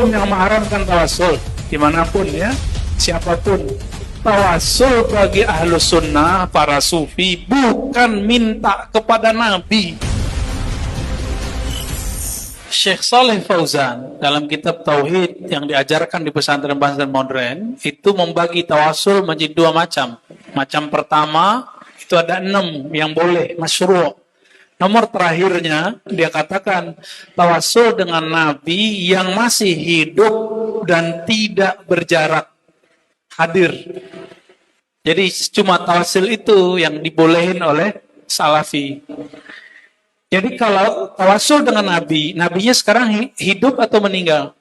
antum yang mengharamkan tawasul dimanapun ya, siapapun. Tawasul bagi ahlus sunnah, para sufi, bukan minta kepada Nabi. Syekh Shalih Fauzan dalam kitab Tauhid yang diajarkan di pesantren-pesantren modern itu membagi tawasul menjadi dua macam. Macam pertama itu ada 6 yang boleh, masyru'. Nomor terakhirnya dia katakan tawasul dengan Nabi yang masih hidup dan tidak berjarak, hadir. Jadi cuma tawasul itu yang dibolehin oleh Salafi. Jadi kalau tawasul dengan Nabi, Nabinya sekarang hidup atau meninggal?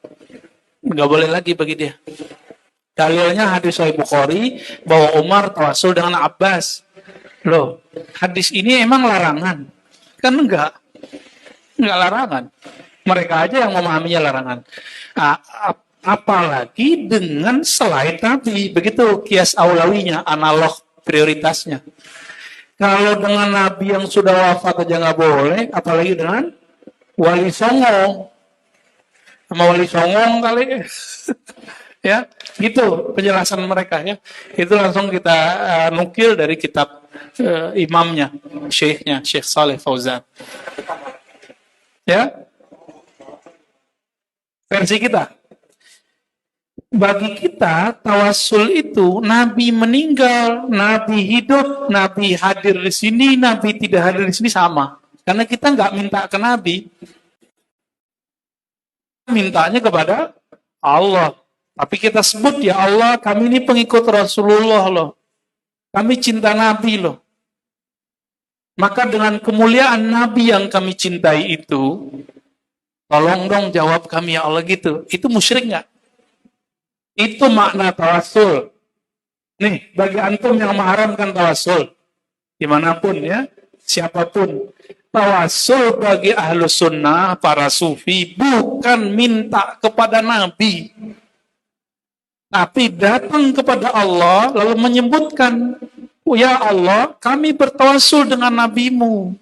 Nggak boleh lagi bagi dia. Dalilnya hadis Sahih Bukhari bahwa Umar tawasul dengan Abbas. Loh, hadis ini emang larangan? Kan enggak larangan. Mereka aja yang memahaminya larangan. Apalagi dengan selain Nabi, begitu kias aulawinya, analog prioritasnya. Kalau dengan Nabi yang sudah wafat aja nggak boleh, apalagi dengan Wali Songo. Sama Wali Songo kali. Ya, gitu penjelasan mereka ya. Itu langsung kita nukil dari kitab imamnya, syekhnya, Syekh Shalih Fauzan. Ya. Versi kita. Bagi kita, tawasul itu Nabi meninggal, Nabi hidup, Nabi hadir di sini, Nabi tidak hadir di sini sama. Karena kita nggak minta ke Nabi. Mintanya kepada Allah. Tapi kita sebut, ya Allah, kami ini pengikut Rasulullah loh. Kami cinta Nabi loh. Maka dengan kemuliaan Nabi yang kami cintai itu, tolong dong jawab kami ya Allah gitu. Itu musyrik nggak? Itu makna tawasul. Nih, bagi antum yang mengharamkan tawasul, dimanapun ya, siapapun. Tawasul bagi ahlus sunnah, para sufi, bukan minta kepada Nabi. Tapi datang kepada Allah, lalu menyebutkan, ya Allah, kami bertawasul dengan Nabimu.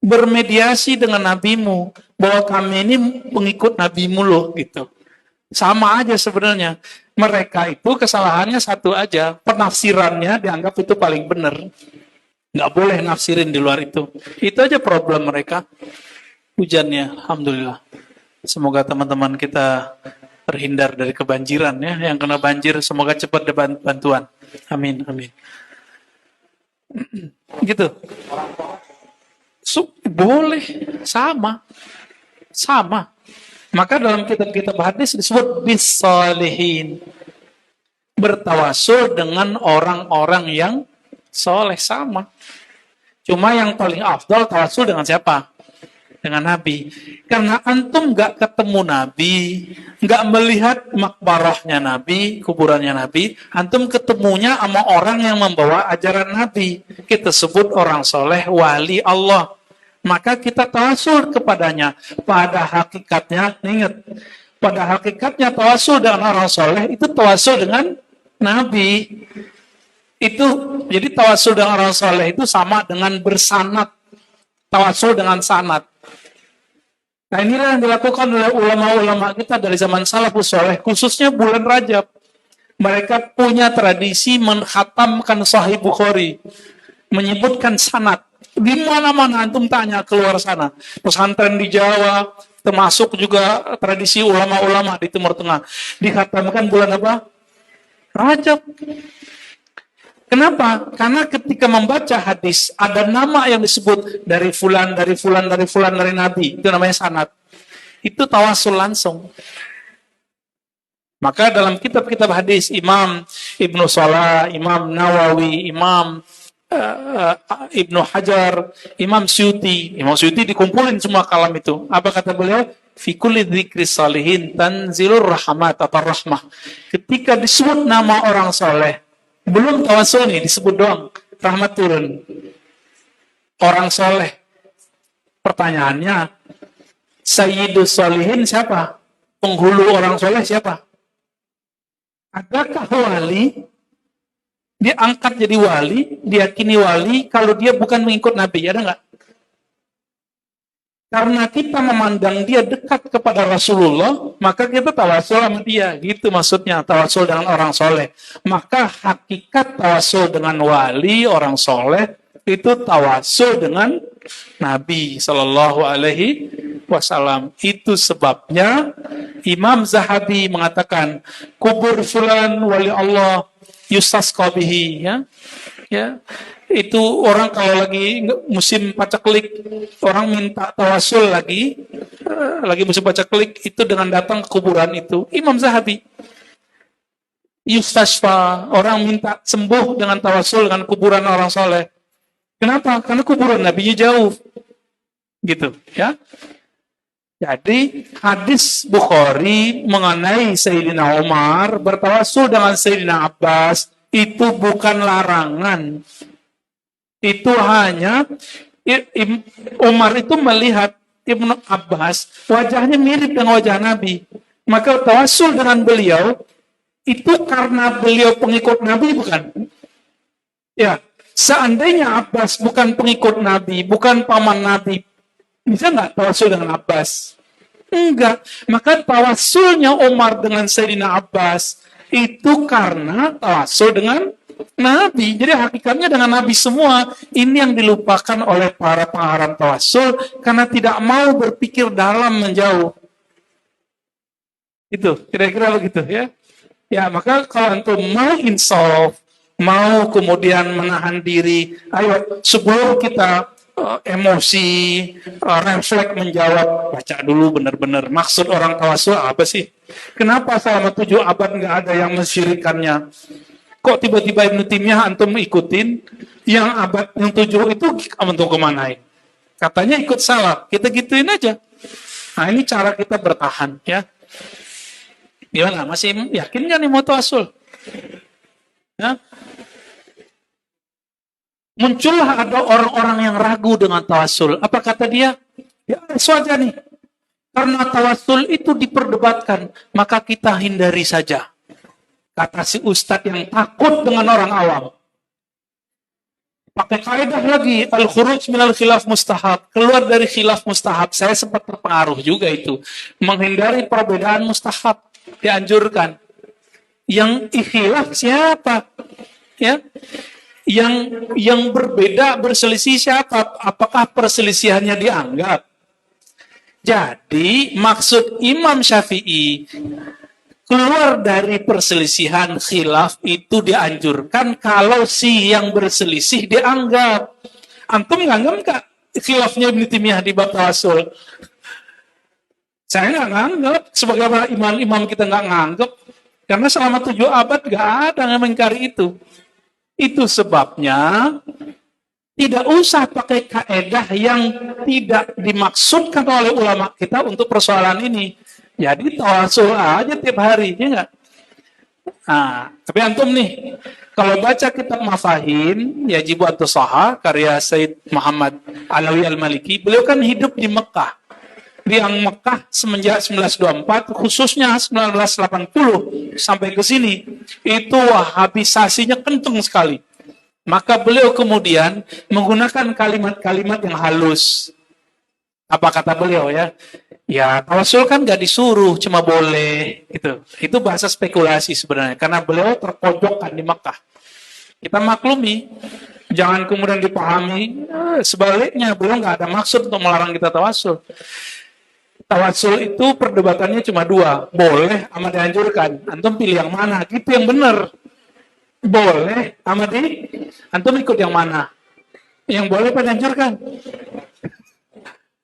Bermediasi dengan Nabimu. Bahwa kami ini pengikut Nabimu loh, gitu. Sama aja sebenarnya. Mereka itu kesalahannya satu aja. Penafsirannya dianggap itu paling benar. Nggak boleh nafsirin di luar itu. Itu aja problem mereka. Hujannya, alhamdulillah. Semoga teman-teman kita terhindar dari kebanjiran ya. Yang kena banjir semoga cepat dapat bantuan. Amin, amin. Gitu. Boleh, sama. Maka dalam kitab-kitab hadis disebut bis-shalihin. Bertawasul dengan orang-orang yang soleh, sama. Cuma yang paling afdal tawasul dengan siapa? Dengan Nabi. Karena antum gak ketemu Nabi, gak melihat makbarahnya Nabi, kuburannya Nabi, antum ketemunya sama orang yang membawa ajaran Nabi. Kita sebut orang soleh, wali Allah. Maka kita tawasul kepadanya. Pada hakikatnya, ingat, pada hakikatnya tawasul dengan orang soleh itu tawasul dengan Nabi. Itu jadi tawasul dengan orang soleh itu sama dengan bersanad. Tawasul dengan sanad. Nah inilah yang dilakukan oleh ulama-ulama kita dari zaman salafus soleh, khususnya bulan Rajab. Mereka punya tradisi menghatamkan Sahih Bukhari, menyebutkan sanad. Di mana-mana antum tanya keluar sana. Pesantren di Jawa, termasuk juga tradisi ulama-ulama di Timur Tengah. Dikhatamkan bulan apa? Rajab. Kenapa? Karena ketika membaca hadis, ada nama yang disebut dari fulan, dari fulan, dari fulan, dari Nabi. Itu namanya sanad. Itu tawasul langsung. Maka dalam kitab-kitab hadis, Imam Ibnu Salah, Imam Nawawi, Imam Ibnu Hajar, Imam Suyuti dikumpulin semua kalam itu. Apa kata beliau? Fi kulli dzikri salihin tanzilur rahmat atau rahmah. Ketika disebut nama orang soleh, belum tawasul nih, disebut doang, rahmat turun. Orang soleh. Pertanyaannya, Sayyidus Solihin siapa? Penghulu orang soleh siapa? Adakah wali dia angkat jadi wali, diyakini wali kalau dia bukan mengikut Nabi? Ada nggak? Karena kita memandang dia dekat kepada Rasulullah, maka kita tawasul sama dia. Gitu maksudnya, tawasul dengan orang soleh. Maka hakikat tawasul dengan wali, orang soleh, itu tawasul dengan Nabi Sallallahu Alaihi Wasallam. Itu sebabnya Imam Zahabi mengatakan, kubur fulan wali Allah yustasqa bihi, ya. Itu orang kalau lagi musim paceklik, orang minta tawasul lagi musim paceklik, itu dengan datang ke kuburan itu. Imam Zahabi, yustasfa, orang minta sembuh dengan tawasul dengan kuburan orang soleh. Kenapa? Karena kuburan Nabi jauh, gitu, ya. Jadi hadis Bukhari mengenai Sayyidina Umar bertawasul dengan Sayyidina Abbas itu bukan larangan. Itu hanya Umar itu melihat Ibnu Abbas wajahnya mirip dengan wajah Nabi. Maka tawasul dengan beliau itu karena beliau pengikut Nabi, bukan? Ya, seandainya Abbas bukan pengikut Nabi, bukan paman Nabi, bisa nggak tawasul dengan Abbas? Enggak. Maka tawasulnya Umar dengan Sayyidina Abbas itu karena tawasul dengan Nabi. Jadi hakikatnya dengan Nabi semua. Ini yang dilupakan oleh para pengarang tawasul karena tidak mau berpikir dalam menjauh. Itu kira-kira begitu, ya. Ya, maka kalau antum mau insaf, mau kemudian menahan diri, ayo sebelum kita emosi, refleks menjawab, baca dulu benar-benar maksud orang tawasul apa sih? Kenapa selama 7 abad nggak ada yang mensyirikannya? Kok tiba-tiba Ibnu Taimiyah antum ikutin, yang abad yang 7 itu antum kemanain? Katanya ikut salaf, kita gituin aja. Nah, ini cara kita bertahan, ya. Gimana? Masih yakin nggak nih mau tawasul? Ya? Muncullah ada orang-orang yang ragu dengan tawasul. Apa kata dia? Ya, saja nih. Karena tawasul itu diperdebatkan, maka kita hindari saja. Kata si ustadz yang takut dengan orang awam. Pakai kaidah lagi, al-khuruj minal khilaf mustahab. Keluar dari khilaf mustahab. Saya sempat terpengaruh juga itu. Menghindari perbedaan mustahab. Dianjurkan. Yang ikhilaf siapa? Ya. Yang berbeda, berselisih siapa? Apakah perselisihannya dianggap? Jadi, maksud Imam Syafi'i, keluar dari perselisihan khilaf itu dianjurkan kalau si yang berselisih dianggap. Antum nganggap nggak khilafnya Ibnu Taimiyah di bab tawasul? Saya nggak nganggap, sebagaimana imam-imam kita nggak nganggap, karena selama 7 abad nggak ada yang mengingkari itu. Itu sebabnya tidak usah pakai kaedah yang tidak dimaksudkan oleh ulama kita untuk persoalan ini. Jadi tawasul aja tiap hari, ya nggak? Nah, tapi antum nih, kalau baca kitab Mafahim, Yajibu An-Tusaha, karya Said Muhammad Alawi Al-Maliki, beliau kan hidup di Mekah. Di Mekah semenjak 1924, khususnya 1980 sampai ke sini, itu wahabisasinya kenceng sekali. Maka beliau kemudian menggunakan kalimat-kalimat yang halus. Apa kata beliau, ya? Ya, tawasul kan gak disuruh, cuma boleh. Itu bahasa spekulasi sebenarnya, karena beliau terpojokkan di Mekah. Kita maklumi, jangan kemudian dipahami sebaliknya, beliau gak ada maksud untuk melarang kita tawasul. Tawasul itu perdebatannya cuma 2, boleh sama dianjurkan. Antum pilih yang mana, gitu yang benar. Boleh sama antum ikut yang mana? Yang boleh apa dianjurkan?